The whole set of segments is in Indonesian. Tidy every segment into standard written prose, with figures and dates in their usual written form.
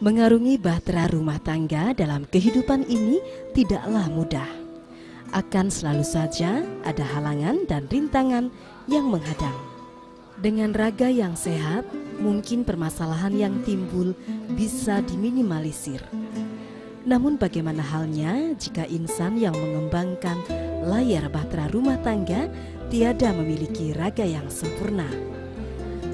Mengarungi bahtera rumah tangga dalam kehidupan ini tidaklah mudah. Akan selalu saja ada halangan dan rintangan yang menghadang. Dengan raga yang sehat, mungkin permasalahan yang timbul bisa diminimalisir. Namun bagaimana halnya jika insan yang mengembangkan layar bahtera rumah tangga tiada memiliki raga yang sempurna?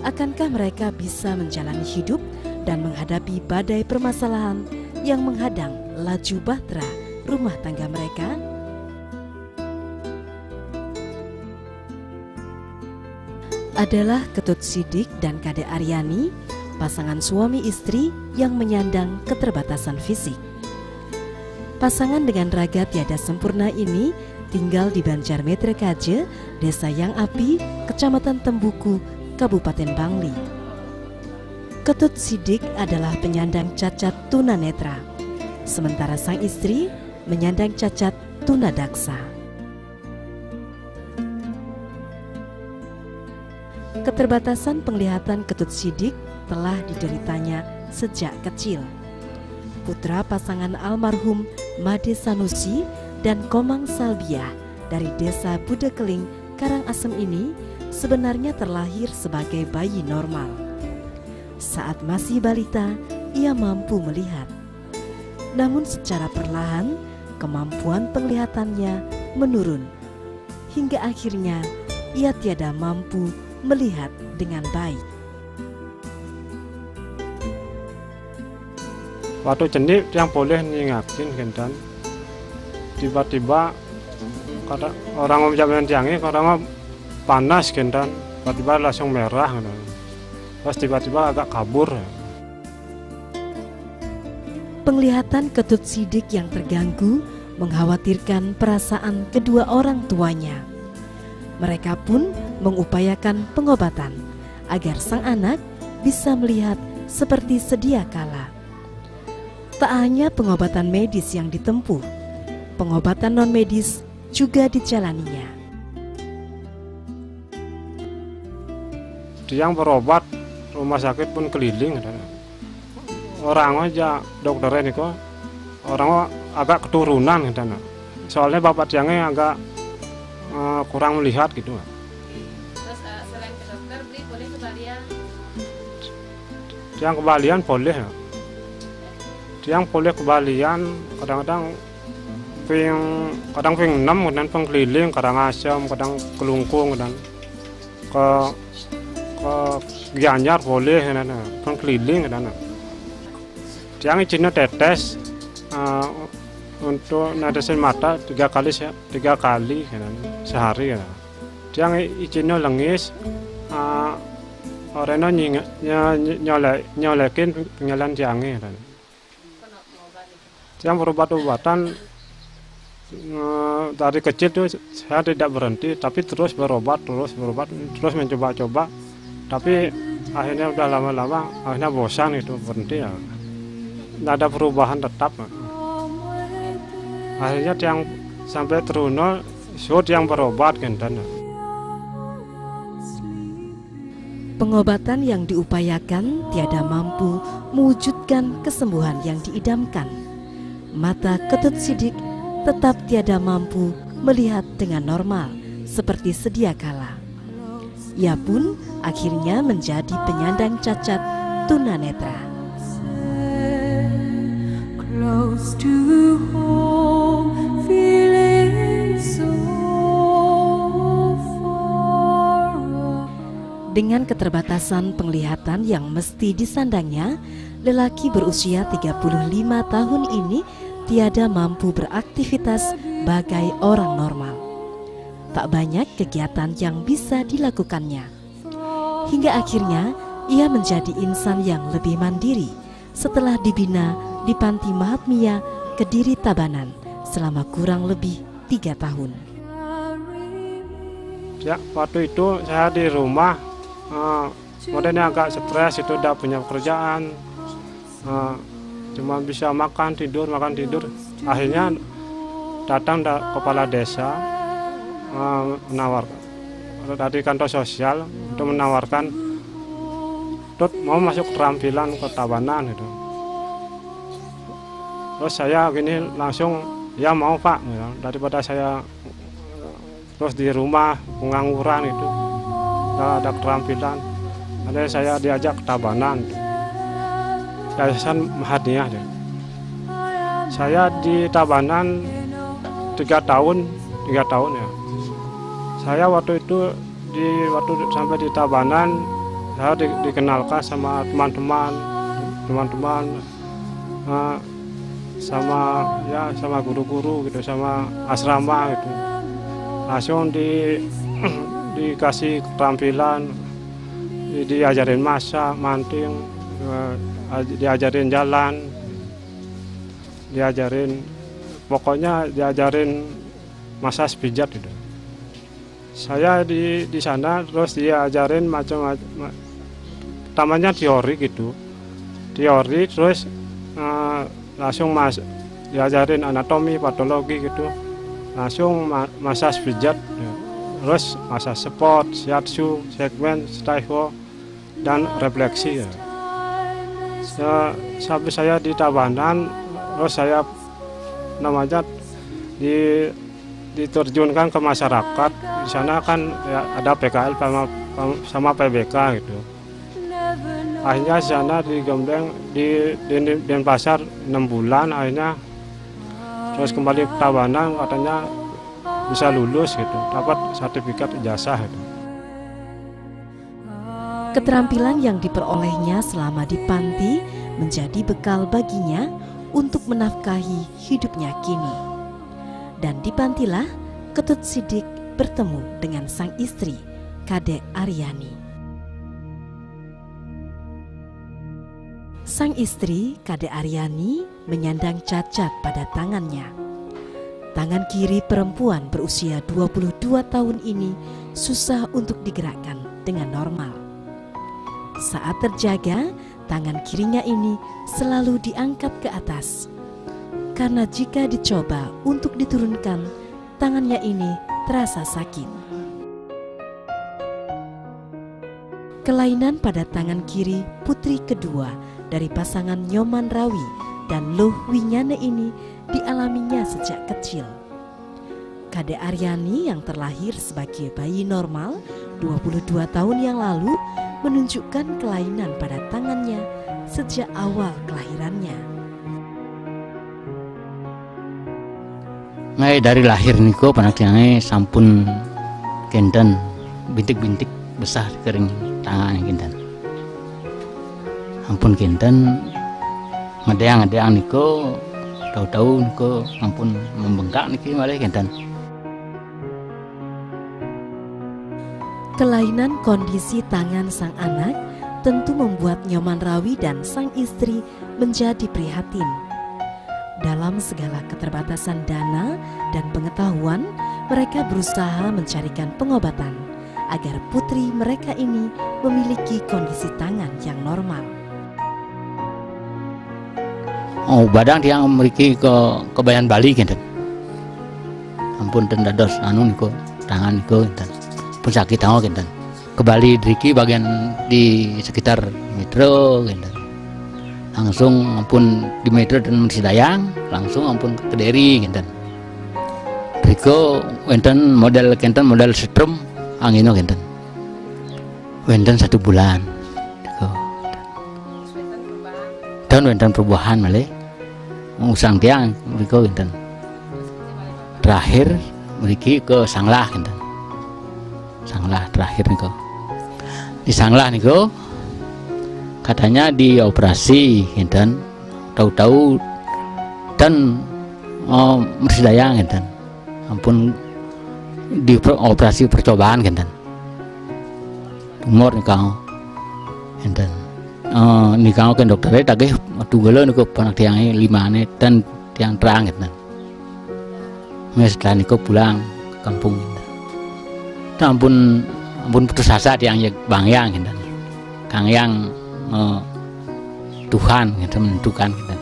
Akankah mereka bisa menjalani hidup dan menghadapi badai permasalahan yang menghadang laju bahtera rumah tangga mereka? Adalah Ketut Sidik dan Kade Aryani, pasangan suami istri yang menyandang keterbatasan fisik. Pasangan dengan raga tiada sempurna ini tinggal di Banjar Metre Kaje, Desa Yang Api, Kecamatan Tembuku, Kabupaten Bangli. Ketut Sidik adalah penyandang cacat tunanetra, sementara sang istri menyandang cacat tunadaksa. Keterbatasan penglihatan Ketut Sidik telah dideritanya sejak kecil. Putra pasangan almarhum Made Sanusi dan Komang Salbiah dari Desa Budekeling, Karangasem ini sebenarnya terlahir sebagai bayi normal. Saat masih balita, ia mampu melihat. Namun secara perlahan, kemampuan penglihatannya menurun. Hingga akhirnya, ia tiada mampu melihat dengan baik. Waktu jenik yang boleh nyingakin gendan. Tiba-tiba orang menjamin tiangnya, orang panas gendan. Tiba-tiba langsung merah gendan. Terus tiba-tiba agak kabur. Penglihatan Ketut Sidik yang terganggu mengkhawatirkan perasaan kedua orang tuanya. Mereka pun mengupayakan pengobatan agar sang anak bisa melihat seperti sedia kala. Tak hanya pengobatan medis yang ditempuh, pengobatan non-medis juga dijalaninya. Dia yang berobat, rumah sakit pun keliling. Orang aja dokternya ini kok orang agak keturunan gitu. Soalnya bapak tiangnya agak kurang melihat gitu. Terus selain ke dokter, boleh kembalian? Yang kembalian boleh. Yang boleh kembalian kadang-kadang kadang ping 6, kadang pengkeliling, Karangasem, kadang Kelungkung, kadang ke Gianyar boleh, pengkeliling, yang izinnya tetes untuk netesin mata 3 kali sehari. Yang izinnya lengis, orangnya nyolekin penyalan tiangnya. Yang berobat-obatan dari kecil tuh saya tidak berhenti, tapi terus berobat, terus mencoba-coba. Tapi akhirnya udah lama-lama akhirnya bosan itu, berhenti ya. Tidak ada perubahan tetap. Akhirnya yang sampai teruno sudah yang berobat gendan. Pengobatan yang diupayakan tiada mampu mewujudkan kesembuhan yang diidamkan. Mata Ketut Sidik tetap tiada mampu melihat dengan normal seperti sedia kala. Ia pun akhirnya menjadi penyandang cacat tunanetra. Close to home, feeling so far. Dengan keterbatasan penglihatan yang mesti disandangnya, lelaki berusia 35 tahun ini tiada mampu beraktivitas bagai orang normal. Tak banyak kegiatan yang bisa dilakukannya. Hingga akhirnya ia menjadi insan yang lebih mandiri setelah dibina di Panti Mahatmya Kediri Tabanan selama kurang lebih 3 tahun. Ya, waktu itu saya di rumah, modelnya agak stres, itu udah punya pekerjaan, cuma bisa makan tidur. Akhirnya datang kepala desa menawarkan dari kantor sosial untuk menawarkan, "Tut, mau masuk keterampilan ke Tabanan gitu." Terus saya gini langsung, "Ya mau Pak," gitu. Daripada saya terus di rumah pengangguran itu, ada keterampilan. Ada saya diajak ke Tabanan, Yayasan Mahatmya. Saya di Tabanan 3 tahun ya. Saya waktu itu sampai di Tabanan, saya dikenalkan sama teman-teman, sama guru-guru gitu, sama asrama gitu. Langsung dikasih keterampilan, diajarin masak, manting, diajarin jalan, pokoknya diajarin massage pijat gitu. Saya di sana terus diajarin macam-macam, tamanya teori gitu, terus langsung diajarin anatomi, patologi gitu, langsung massage pijat, terus massage sport, shiatsu, segmen, staiho, dan refleksi ya. Sampai saya di Tabanan, terus saya diterjunkan ke masyarakat. Di sana kan ya, ada PKL sama PBK gitu. Akhirnya di sana digembleng di Denpasar 6 bulan, akhirnya terus kembali ke Tabanan, katanya bisa lulus gitu, dapat sertifikat ijazah gitu. Keterampilan yang diperolehnya selama di panti menjadi bekal baginya untuk menafkahi hidupnya kini. Dan di pantilah Ketut Sidik bertemu dengan sang istri, Kade Aryani. Sang istri, Kade Aryani, menyandang cacat pada tangannya. Tangan kiri perempuan berusia 22 tahun ini susah untuk digerakkan dengan normal. Saat terjaga, tangan kirinya ini selalu diangkat ke atas. Karena jika dicoba untuk diturunkan, tangannya ini terasa sakit. Kelainan pada tangan kiri putri kedua dari pasangan Nyoman Rawi dan Luh Winyane ini dialaminya sejak kecil. Kade Aryani yang terlahir sebagai bayi normal 22 tahun yang lalu menunjukkan kelainan pada tangannya sejak awal kelahirannya. Ngai dari lahir niko panaknya sampun kenten bintik-bintik besar kering tangan kenten. Ampun kenten ngedeang niko tahu-tahu niko ampun membengkak niki malah kenten. Kelainan kondisi tangan sang anak tentu membuat Nyoman Rawi dan sang istri menjadi prihatin. Dalam segala keterbatasan dana dan pengetahuan, mereka berusaha mencarikan pengobatan agar putri mereka ini memiliki kondisi tangan yang normal. Oh, badang yang memiliki kebayan Bali kenten. Ampun tendados anu niko tangan niko kenten. Pun sakit tangan kenten. Ke Bali driki bagian di sekitar metro kenten. Langsung ampun di metro dan Sidayang, langsung ampun ke Kediri kenten. Driko wenten model setrum angino kenten. Wenten 1 bulan. Driko. Dan wenten perubahan malih. Usang tiang driko kenten. Terakhir mriki ke Sanglah kenten. Sanglah terakhir niko. Di Sanglah niko katanya dioperasi enten, tahu-tahu dan Mersidayang enten. Ampun dioperasi percobaan enten. Tumor niko. enten nikah ke dokter tagih tunggal niku panak tiange 5 dan tiang terang enten. Setelah niku pulang ke kampung enten. Ampun putus asa tiang Bang Yang enten. Kang Yang Tuhan enten menentukan enten.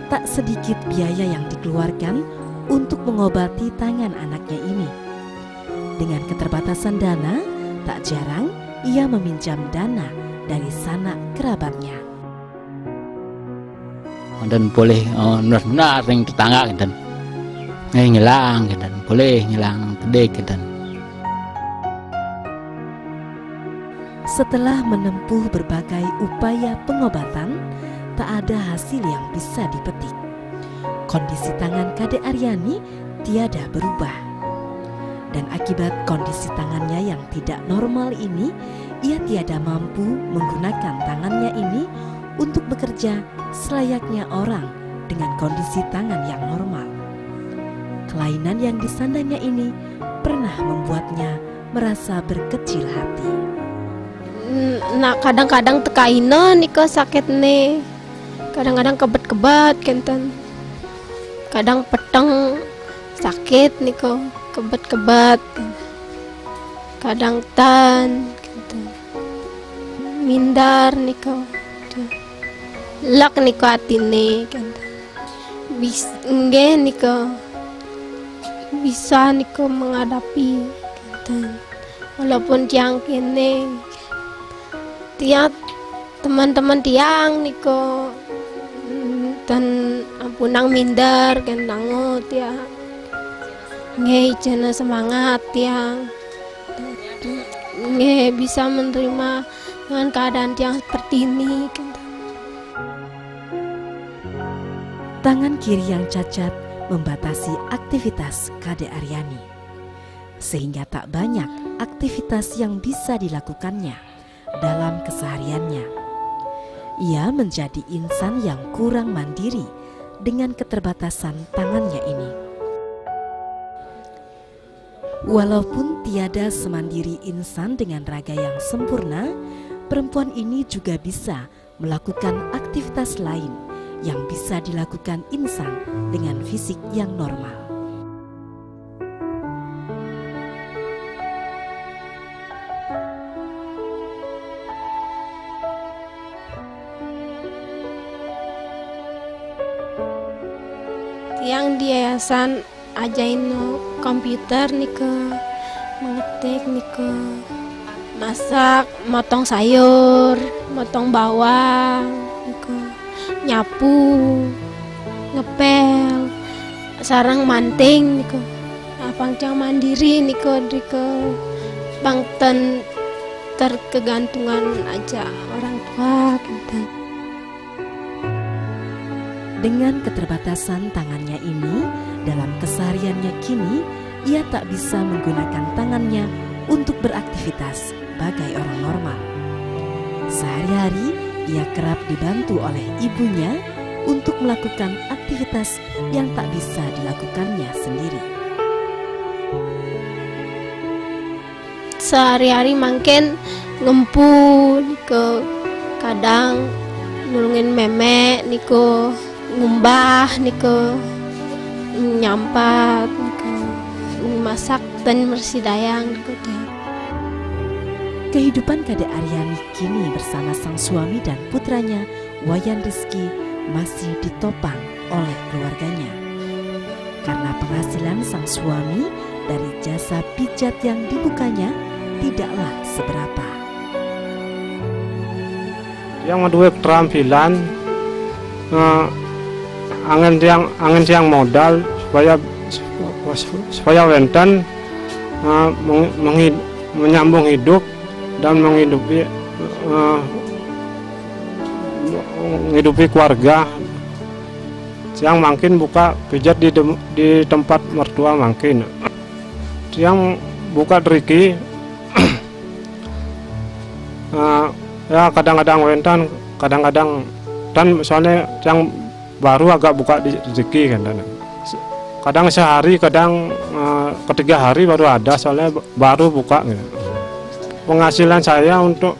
Tak sedikit biaya yang dikeluarkan untuk mengobati tangan anaknya ini. Dengan keterbatasan dana, tak jarang ia meminjam dana dari sanak kerabatnya. Dan boleh benar-benar yang tetangga dan nyelang dan boleh nyelang gede dan. Setelah menempuh berbagai upaya pengobatan, tak ada hasil yang bisa dipetik. Kondisi tangan Kadek Aryani tiada berubah. Dan akibat kondisi tangannya yang tidak normal ini, ia tiada mampu menggunakan tangannya ini untuk bekerja selayaknya orang dengan kondisi tangan yang normal. Kelainan yang disandangnya ini pernah membuatnya merasa berkecil hati. Nah kadang-kadang tekaina niko sakit nih. Kadang-kadang kebat-kebat kenten, kadang peteng sakit niko kebat-kebat, kadang tan kenten, mindar niko lak niko atine kenten, bisa niko menghadapi kenten, walaupun tiang kene tiap teman-teman tiang niko dan ampunang minder kan nangot ya nge jana semangat yang nge bisa menerima dengan keadaan yang seperti ini kan. Tangan kiri yang cacat membatasi aktivitas Kadek Aryani, sehingga tak banyak aktivitas yang bisa dilakukannya dalam kesehariannya. Ia menjadi insan yang kurang mandiri dengan keterbatasan tangannya ini. Walaupun tiada semandiri insan dengan raga yang sempurna, perempuan ini juga bisa melakukan aktivitas lain yang bisa dilakukan insan dengan fisik yang normal. Yang di yayasan ajain komputer niko, mengetik niko, masak, motong sayur, motong bawang niko, nyapu, ngepel, sarang manting niko, pangcang mandiri niko bangten terkegantungan aja orang tua gitu. Dengan keterbatasan tangannya ini, dalam kesehariannya kini, ia tak bisa menggunakan tangannya untuk beraktivitas sebagai orang normal. Sehari-hari, ia kerap dibantu oleh ibunya untuk melakukan aktivitas yang tak bisa dilakukannya sendiri. Sehari-hari makin ngempul ke kadang nulungin memek niko, ngumbah niko, nyampat niko, masak dan bersih dayang niko. Kehidupan Kadek Aryani kini bersama sang suami dan putranya Wayan Rizky masih ditopang oleh keluarganya. Karena penghasilan sang suami dari jasa pijat yang dibukanya tidaklah seberapa. Yang kedua keterampilan, angin tiang modal supaya wenten menyambung hidup dan menghidupi keluarga. Yang makin buka pijat di tempat mertua makin. Yang buka driki ya kadang-kadang wenten, kadang-kadang dan misalnya yang baru agak buka di rezeki kan, kadang sehari, kadang ketiga hari baru ada, soalnya baru buka gitu. penghasilan saya untuk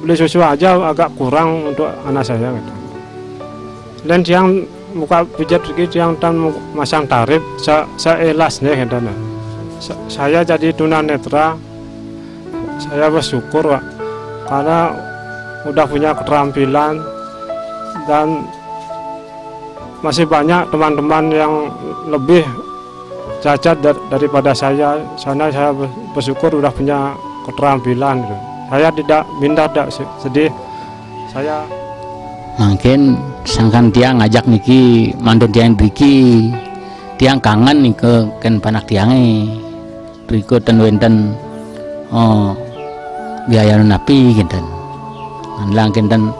beli susu aja agak kurang untuk anak saya gitu. Dan yang buka pijat yang dan masang tarif saya ikhlas nih gitu. Saya jadi tunanetra, saya bersyukur Pak, karena udah punya keterampilan dan masih banyak teman-teman yang lebih cacat daripada saya. Saya bersyukur udah punya keterampilan gitu. Saya tidak minta, tidak sedih. Saya mungkin sangkan tiang ngajak niki mandun tiang niki tiang kangen nih ke ken panak tiange berikut dan wenten biaya napi gitu nganlang kinten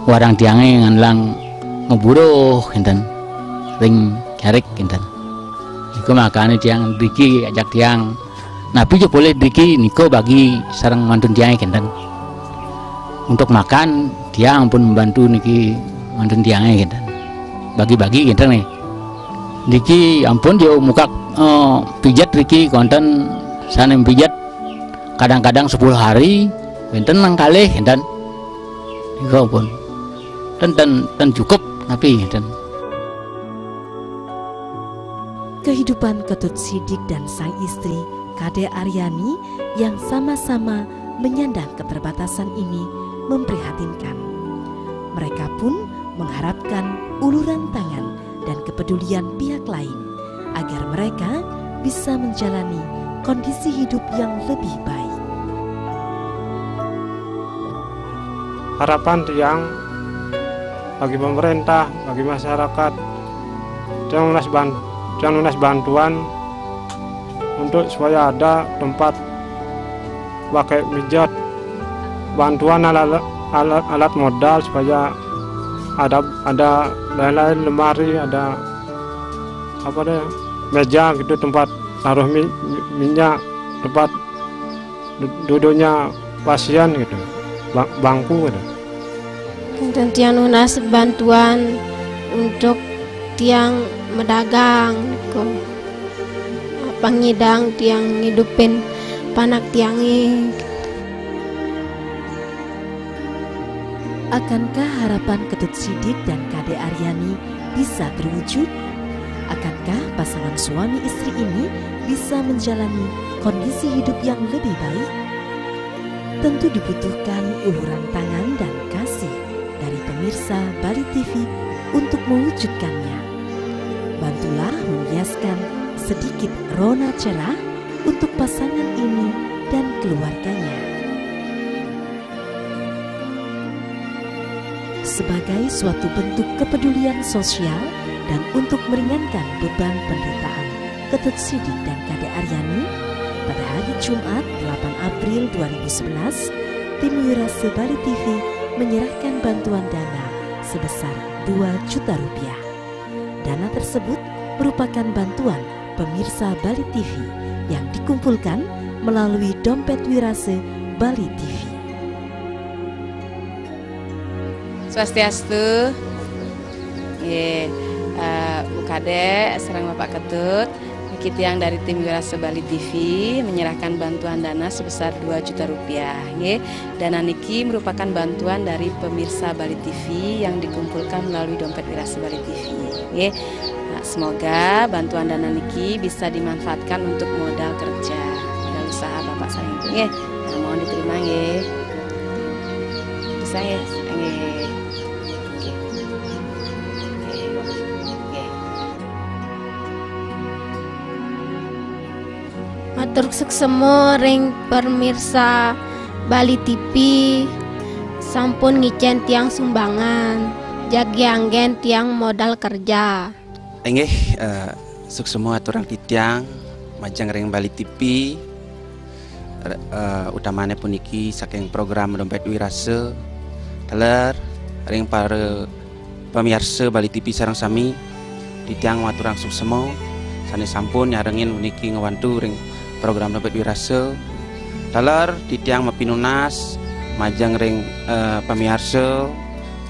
warang tiange nganlang ngeburuh gitu ring carik gitu iku makane tiang niki ajak tiang napi juga boleh niki niko bagi sarang mandun tiange gitu untuk makan tiang pun membantu niki mandun tiangnya gitu bagi-bagi gitu nih niki ampun dia muka pijat niki konten sana pijat kadang-kadang 10 hari benten nang kalih gitu niku pun dan cukup tapi gitu. Kehidupan Ketut Sidik dan sang istri Kade Aryani yang sama-sama menyandang keterbatasan ini memprihatinkan. Mereka pun mengharapkan uluran tangan dan kepedulian pihak lain agar mereka bisa menjalani kondisi hidup yang lebih baik. harapan tiang bagi pemerintah, bagi masyarakat, yang lunas bantuan untuk supaya ada tempat pakai pijat, bantuan alat modal supaya ada lain-lain lemari, ada apa deh meja gitu, tempat taruh minyak, tempat duduknya pasien gitu, bangku gitu. Dan tiang lunas bantuan untuk tiang medagang, pangidang tiang ngidupin panak tiangi. Akankah harapan Ketut Sidik dan Kade Aryani bisa terwujud? Akankah pasangan suami istri ini bisa menjalani kondisi hidup yang lebih baik? Tentu dibutuhkan uluran tangan dan kasih dari pemirsa Bali TV untuk mewujudkannya. Bantulah menghiaskan sedikit rona cerah untuk pasangan ini dan keluarganya. Sebagai suatu bentuk kepedulian sosial dan untuk meringankan beban penderitaan Ketut Sidik dan Kade Aryani, pada hari Jumat 8 April 2011, tim Wirase Bali TV menyerahkan bantuan dana sebesar 2 juta rupiah. Dana tersebut merupakan bantuan pemirsa Bali TV yang dikumpulkan melalui dompet Wirase Bali TV. Swastiastu, Bu Kade, serang Bapak Ketut, kita yang dari tim Wirase Bali TV menyerahkan bantuan dana sebesar 2 juta rupiah. Dana niki merupakan bantuan dari pemirsa Bali TV yang dikumpulkan melalui dompet Wirase Bali TV. Nah, semoga bantuan dana niki bisa dimanfaatkan untuk modal kerja, modal usaha Bapak saya. Nah, mohon diterima bisa Matur seksemo ring pemirsa Bali TV sampun ngicen tiang sumbangan jagi anggen tiang modal kerja. Enggih suksemo aturang titiang majang ring Bali TV utamanya puniki saking program dompet Wirase teler ring para pemirsa Bali TV sareng sami titiang maturang suksemo sane sampun nyarengin puniki ngewantu ring program dompet Wirase taler titiang mapinunas majang ring pemirsa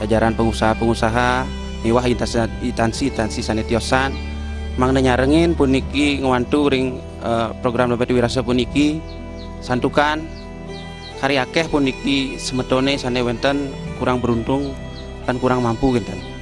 jajaran pengusaha-pengusaha miwah instansi sanetiosan Mangda nyarengin puniki ngewantu ring program dompet wirasa puniki santukan kari akeh puniki semetone sane wenten kurang beruntung dan kurang mampu kinten.